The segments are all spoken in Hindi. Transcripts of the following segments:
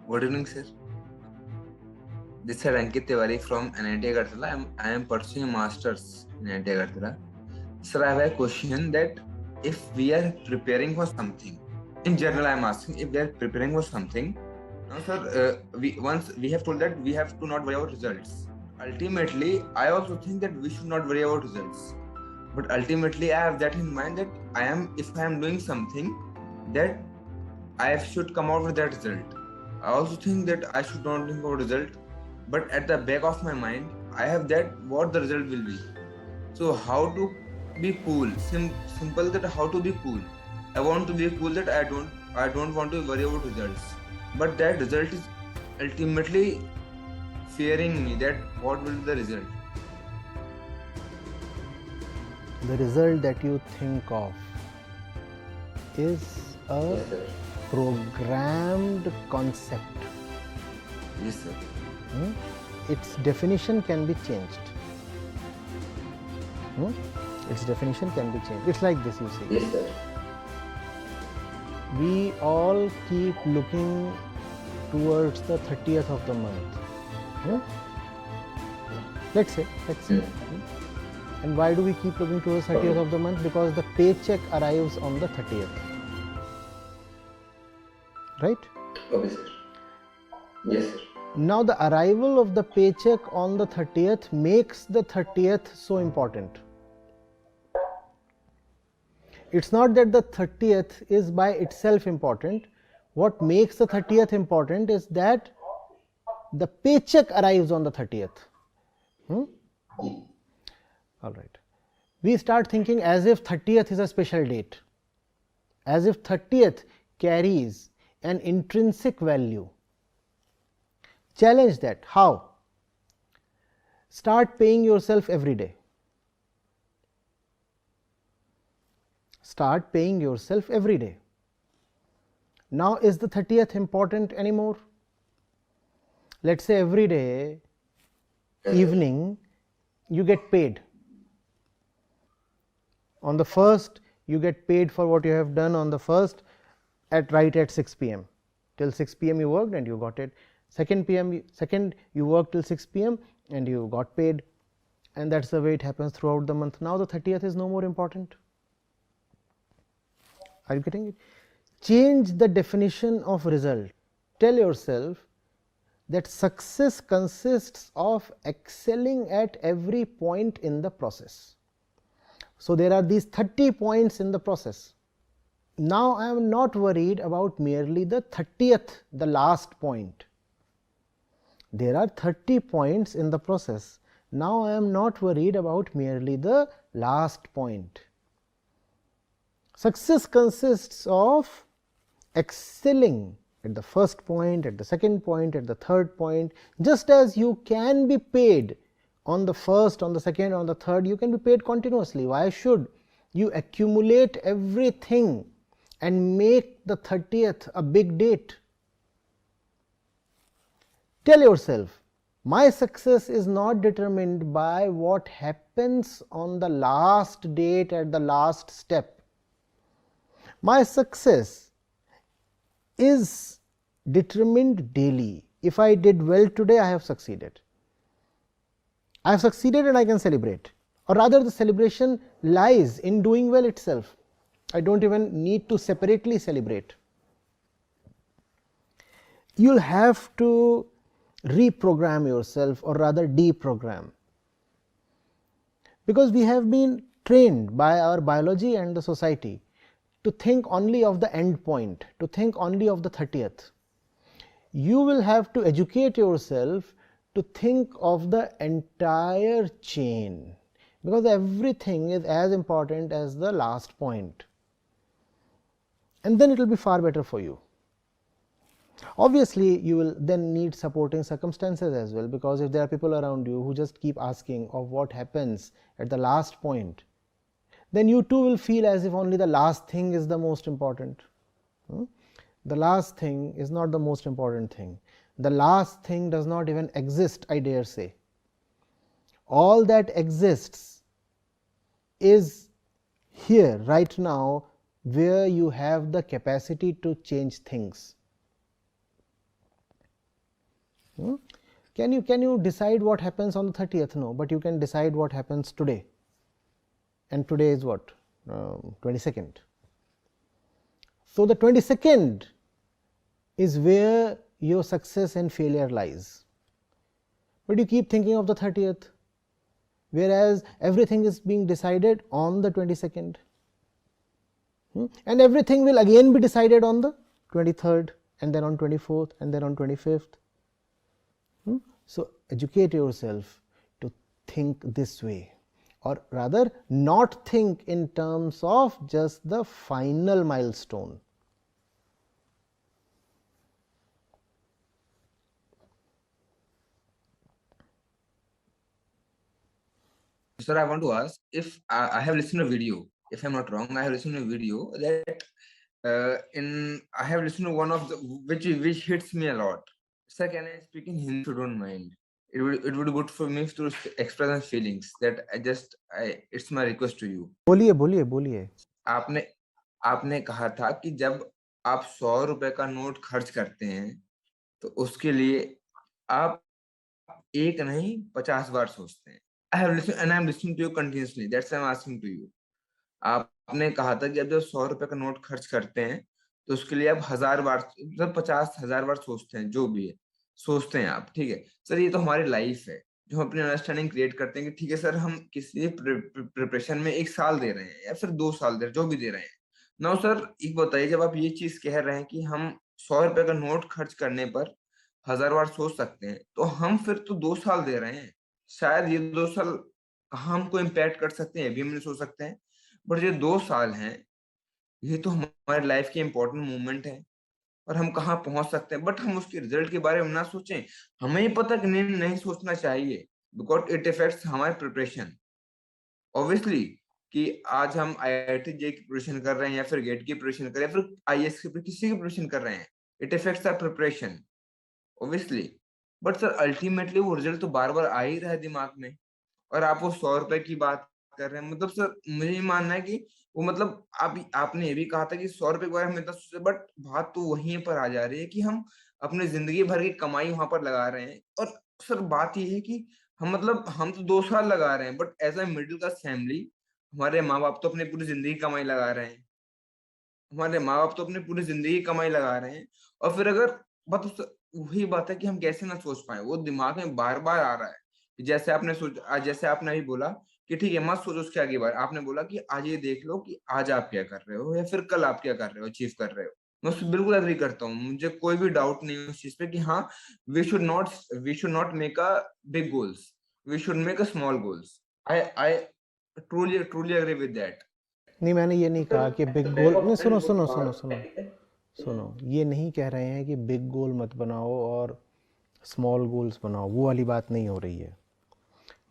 Good evening, sir. This is Ankit Tiwari from NIT Agartala. I am pursuing a master's in NIT Agartala. Sir, I have a question that if we are preparing for something, in general, I am asking if we are preparing for something. Now, sir, once we have told that we have to not worry about results. Ultimately, I also think that we should not worry about results. But ultimately, I have that in mind that if I am doing something, that I should come out with that result. I also think that I should not think about result, but at the back of my mind, I have that what the result will be. So how to be cool? Simple that how to be cool. I want to be cool that I don't want to worry about results, but that result is ultimately fearing me that what will be the result. The result that you think of is a Yes, sir. programmed concept. Yes, sir. Its definition can be changed. Its definition can be changed. It's like this, you see. Yes, sir. We all keep looking towards the 30th of the month. Let's say. And why do we keep looking towards 30th of the month? Because the paycheck arrives on the 30th. Right? Okay, sir. Yes, sir. Now the arrival of the paycheck on the 30th makes the 30th so important. It's not that the 30th is by itself important. What makes the 30th important is that the paycheck arrives on the 30th. All right. We start thinking as if 30th is a special date, as if 30th carries an intrinsic value. Challenge that. How? Start paying yourself every day. Start paying yourself every day. Now, is the 30th important anymore? Let's say every day evening you get paid. On the 1st, you get paid for what you have done on the 1st right at 6 p.m. Till 6 p.m. you worked and you got it. Second you worked till 6 p.m. and you got paid, and that's the way it happens throughout the month. Now the 30th is no more important. Are you getting it? Change the definition of result. Tell yourself that success consists of excelling at every point in the process. So there are these 30 points in the process. Now I am not worried about merely the 30th, the last point. There are 30 points in the process. Now I am not worried about merely the last point. Success consists of excelling at the first point, at the second point, at the third point. Just as you can be paid on the first, on the second, on the third, you can be paid continuously. Why should you accumulate everything and make the 30th a big date? Tell yourself, my success is not determined by what happens on the last date at the last step. My success is determined daily. If I did well today, I have succeeded. I have succeeded and I can celebrate, or rather the celebration lies in doing well itself. I don't even need to separately celebrate. You will have to reprogram yourself, or rather deprogram, because we have been trained by our biology and the society to think only of the end point, to think only of the 30th. You will have to educate yourself to think of the entire chain, because everything is as important as the last point, and then it will be far better for you. Obviously, you will then need supporting circumstances as well, because if there are people around you who just keep asking of what happens at the last point, then you too will feel as if only the last thing is the most important. The last thing is not the most important thing. The last thing does not even exist, I dare say. All that exists is here right now, where you have the capacity to change things. Can you decide what happens on the 30th? No, but you can decide what happens today. And today is what? 22nd. So the 22nd is where your success and failure lies. But you keep thinking of the 30th, whereas everything is being decided on the 22nd. And everything will again be decided on the 23rd, and then on 24th, and then on 25th. So educate yourself to think this way, or rather not think in terms of just the final milestone. Sir, I want to ask, if I have listened to a video, if I'm not wrong, I have listened to a video that I have listened to one of the which hits me a lot. Sir, can I speak in Hindi if you don't mind? It would be good for me to express my feelings. That it's my request to you. बोलिए. आपने कहा था कि जब आप 100 रुपए का नोट खर्च करते हैं तो उसके लिए आप एक नहीं 50 बार सोचते हैं. I have listened and I am listening to you continuously. That's why I am asking to you. आपने कहा था कि जब 100 रुपए का नोट खर्च करते हैं तो उसके लिए आप 1000 बार, मतलब 50,000 बार सोचते हैं, जो भी है सोचते हैं आप. ठीक है सर, ये तो हमारी लाइफ है जो हम अपनी अंडरस्टैंडिंग क्रिएट करते हैं कि ठीक है सर, हम किसी प्रिपरेशन में 1 साल दे रहे हैं या फिर 2 साल दे रहे हैं, जो भी दे रहे हैं. नाउ सर, एक बताइए, जब आप ये चीज कह रहे हैं कि हम 100 रुपए का नोट खर्च करने पर 1000 बार सोच सकते हैं, तो हम फिर तो 2 साल दे रहे हैं. शायद ये 2 साल हमको इम्पैक्ट कर सकते हैं, ये भी हम नहीं सोच सकते हैं. बट ये 2 साल हैं, ये तो हमारी लाइफ के इम्पोर्टेंट मोमेंट है और हम कहाँ पहुंच सकते हैं, बट हम उसके रिजल्ट के बारे में ना सोचें. हमें ही पता कि नहीं सोचना चाहिए, बिकॉज इट इफेक्ट्स हमारे प्रिपरेशन. ऑब्वियसली कि आज हम IIT JEE की प्रिपरेशन कर रहे हैं या फिर गेट की प्रिपरेशन कर रहे हैं या फिर IAS की, किसी की प्रिपरेशन कर रहे हैं, it effects our preparation obviously. But sir ultimately वो रिजल्ट तो बार बार आ ही रहा है दिमाग में, और आप वो 100 रुपए की बात कर रहे हैं. मतलब सर, मुझे ये मानना है कि वो, मतलब आपने ये भी कहा था कि 100 रुपए के बारे में इतना सोचे, बट बात तो वहीं पर आ जा रही है कि हम अपनी जिंदगी भर की कमाई वहां पर लगा रहे हैं. और सर बात ये है कि हम तो 2 साल लगा रहे हैं, but as a middle class family हमारे माँ बाप तो अपनी पूरी जिंदगी कमाई लगा रहे हैं. और फिर अगर वही बात है कि हम कैसे ना सोच पाए, वो दिमाग में बार बार आ रहा है. जैसे आपने अभी बोला कि ठीक है, मत सोचो उसके आगे बार. आपने बोला कि आज ये देख लो कि आज आप क्या कर रहे हो या फिर कल आप क्या कर रहे हो, अचीव कर रहे हो. मैं उससे बिल्कुल एग्री करता हूँ, मुझे कोई भी डाउट नहीं है उस चीज पे कि हाँ, we should not make a big goals, we should make a small goals. I truly agree with that. नहीं, मैंने ये नहीं कहा कि बिग गोल. नहीं, सुनो, ये नहीं कह रहे हैं कि बिग गोल मत बनाओ और स्मॉल गोल्स बनाओ, वो वाली बात नहीं हो रही है.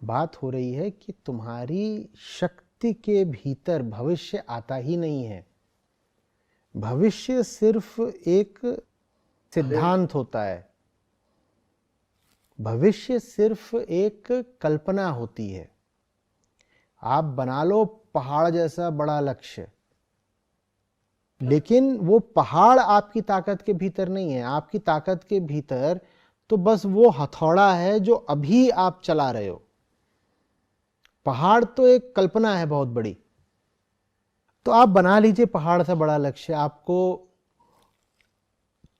बात हो रही है कि तुम्हारी शक्ति के भीतर भविष्य आता ही नहीं है. भविष्य सिर्फ एक सिद्धांत होता है, भविष्य सिर्फ एक कल्पना होती है. आप बना लो पहाड़ जैसा बड़ा लक्ष्य, लेकिन वो पहाड़ आपकी ताकत के भीतर नहीं है. आपकी ताकत के भीतर तो बस वो हथौड़ा है जो अभी आप चला रहे हो. पहाड़ तो एक कल्पना है बहुत बड़ी. तो आप बना लीजिए पहाड़ से बड़ा लक्ष्य, आपको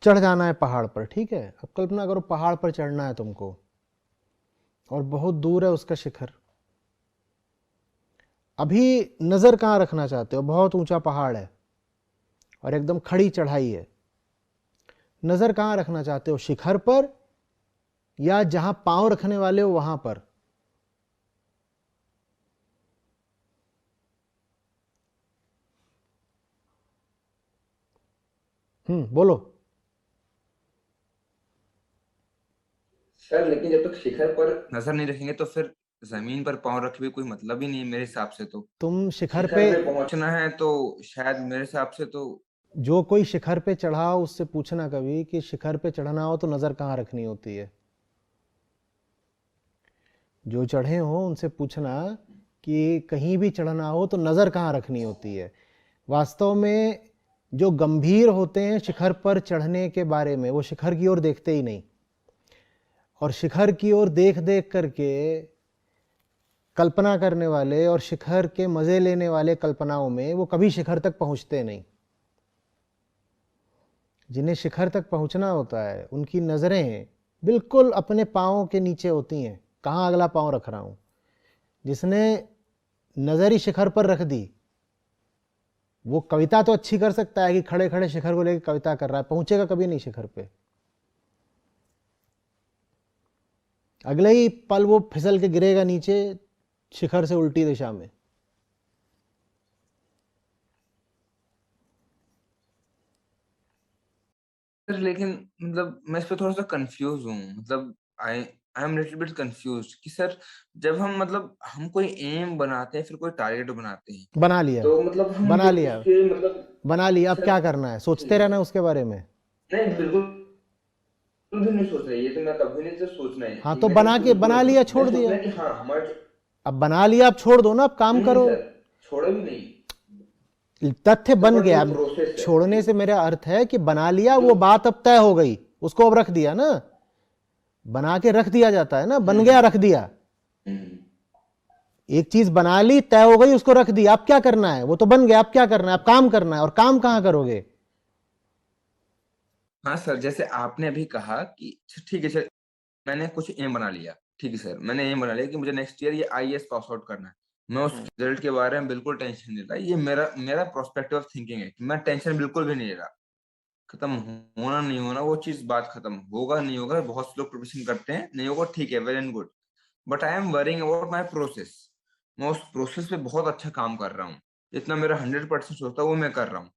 चढ़ जाना है पहाड़ पर. ठीक है, अब कल्पना करो पहाड़ पर चढ़ना है तुमको और बहुत दूर है उसका शिखर. अभी नजर कहाँ रखना चाहते हो? बहुत ऊंचा पहाड़ है और एकदम खड़ी चढ़ाई है. नजर कहाँ रखना चाहते हो? शिखर पर या जहां पांव रखने वाले हो वहां पर? बोलो. सर लेकिन जब तक शिखर पर नजर नहीं रखेंगे तो फिर जमीन पर पांव रखे भी कोई मतलब ही नहीं है मेरे हिसाब से. तो तुम शिखर पे पहुंचना है तो शायद मेरे हिसाब से तो जो कोई शिखर पे चढ़ा हो उससे पूछना कभी कि शिखर पे चढ़ना हो तो नजर कहाँ रखनी होती है. जो चढ़े हो उनसे पूछना कि कहीं भी चढ़ना हो तो नजर कहाँ रखनी होती है. वास्तव में जो गंभीर होते हैं शिखर पर चढ़ने के बारे में, वो शिखर की ओर देखते ही नहीं. और शिखर की ओर देख देख करके कल्पना करने वाले और शिखर के मजे लेने वाले कल्पनाओं में वो कभी शिखर तक पहुंचते नहीं। जिन्हें शिखर तक पहुंचना होता है उनकी नज़रें बिल्कुल अपने पाँव के नीचे होती हैं, कहाँ अगला पाँव रख रहा हूँ। जिसने नज़र ही शिखर पर रख दी वो कविता तो अच्छी कर सकता है कि खड़े खड़े शिखर को लेकर कविता कर रहा है, पहुंचेगा कभी नहीं शिखर पे। अगले ही पल वो फिसल के गिरेगा नीचे शिखर से उल्टी दिशा में। सर लेकिन मतलब मैं इस पे थोड़ा सा कंफ्यूज हूँ, मतलब I I am little bit confuse कि सर जब हम मतलब हम कोई एम बनाते हैं फिर कोई टारगेट बनाते हैं बना लिया, तो मतलब हम बना वो लिया, उसके मतलब बना लिया, अब सर क्या करना है? सोचते ठीक है रहना उसके बारे में। नहीं बिल्कुल भी नहीं सोच रहे, ये तो मैं कभी नहीं तो सोचना है हाँ कि तो मैंने बना इसको के बिल्कुल बना नहीं लिया, सोचना, छोड़ मैंने सोचना दिया। है कि हाँ हमारा अब बना लिया, अब छोड़ दो ना, अब काम नहीं करो। सर छोड़ो भी नहीं तथ्य सर, बन बट गया। वो अब प्रोसेस है छोड़ने से मेरा अर्थ है कि बना लिया, जो वो बात अब तय हो गई, उसको अब रख दिया ना। बना के रख दिया जाता है ना, बन गया रख दिया। हम्म, एक चीज बना ली, तय हो गई, उसको रख दिया, अब क्या करना है? वो तो बन गया, अब क्या करना है? अब काम करना है। और काम कहाँ करोगे? हाँ सर जैसे आपने अभी कहा कि ठीक है सर मैंने कुछ एम बना लिया, ठीक है सर मैंने एम बना लिया कि मुझे नेक्स्ट ईयर ये आईएएस पास आउट करना है। मैं उस रिजल्ट के बारे में बिल्कुल टेंशन नहीं ले रहा, ये मेरा मेरा प्रोस्पेक्टिव ऑफ थिंकिंग है कि मैं टेंशन बिल्कुल भी नहीं ले रहा। खत्म होना नहीं होना वो चीज बात खत्म, होगा नहीं होगा बहुत से लोग प्रिपरेशन करते हैं, नहीं होगा ठीक है, well and good, but I am worrying about my process. मैं उस प्रोसेस पे बहुत अच्छा काम कर रहा हूँ, जितना मेरा 100% होता है वो मैं कर रहा हूँ,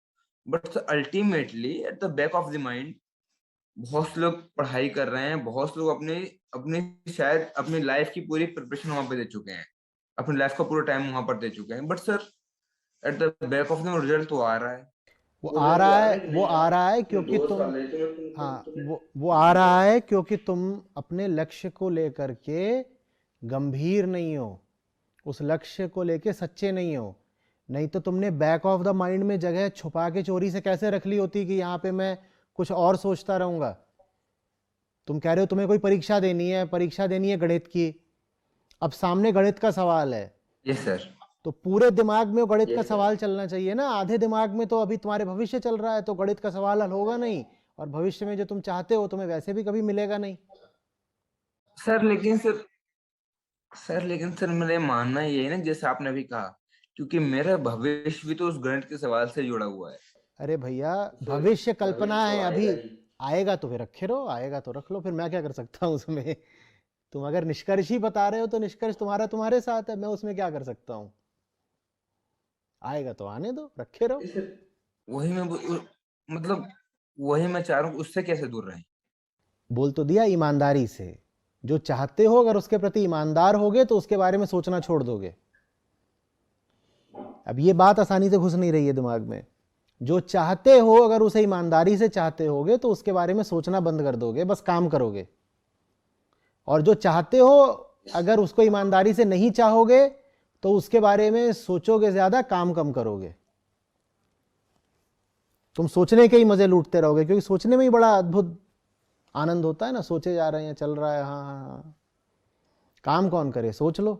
but ultimately at the back of the mind बहुत से लोग पढ़ाई कर रहे हैं, बहुत से लोग अपनी अपनी शायद अपनी लाइफ की पूरी प्रिपरेशन वहां पे दे चुके हैं, अपनी लाइफ का पूरा टाइम वहां पर दे चुके हैं, but sir at the back of the result तो आ रहा है। वो वो आ रिजल्ट तो रहा आ रहा है, है कि वो नहीं आ यार रहा है तुमने क्योंकि 2 साल तुम, रहे हाँ तुमने वो आ जी रहा सर है क्योंकि तुम अपने लक्ष्य को लेकर के गंभीर नहीं हो, उस लक्ष्य को लेके सच्चे नहीं हो। नहीं तो तुमने बैक ऑफ द माइंड में जगह छुपा के चोरी से कैसे रख ली होती कि यहाँ पे मैं कुछ और सोचता रहूंगा। तुम कह रहे हो तुम्हें कोई परीक्षा देनी है गणित की, अब सामने गणित का सवाल है, यस सर तो पूरे दिमाग में वो गणित का यस सर सवाल चलना चाहिए ना। आधे दिमाग में तो अभी तुम्हारे भविष्य चल रहा है, तो गणित का सवाल हल होगा नहीं, और भविष्य में जो तुम चाहते हो तुम्हें वैसे भी कभी मिलेगा नहीं। सर लेकिन सर मेरा मानना ये है ना जैसे आपने अभी कहा, क्योंकि मेरा भविष्य भी तो उस गणित के सवाल से जुड़ा हुआ है। अरे भैया, तो सर भविष्य भविष्य कल्पना तो है अभी। आएगा ही। आएगा तो फिर रखे रहो, आएगा तो रख लो, फिर मैं क्या कर सकता हूँ उसमें। तुम अगर निष्कर्ष ही बता रहे हो तो निष्कर्ष तुम्हारा तुम्हारे साथ है, मैं उसमें क्या कर सकता हूँ? आएगा तो आने दो, रखे रहो। सर वही मैं मतलब वही मैं चाह रहा हूँ उससे कैसे दूर रहें। बोल तो दिया, ईमानदारी से। जो चाहते हो अगर उसके प्रति ईमानदार होगे तो उसके बारे में सोचना छोड़ दोगे। अब ये बात आसानी से घुस नहीं रही है दिमाग में। जो चाहते हो अगर उसे ईमानदारी से चाहते होगे तो उसके बारे में सोचना बंद कर दोगे, बस काम करोगे। और जो चाहते हो अगर उसको ईमानदारी से नहीं चाहोगे तो उसके बारे में सोचोगे ज्यादा, काम कम करोगे। तुम सोचने के ही मजे लूटते रहोगे, क्योंकि सोचने में ही बड़ा अद्भुत आनंद होता है ना। सोचे जा रहे हैं, चल रहा है, हाँ हाँ हाँ, काम कौन करे? सोच लो।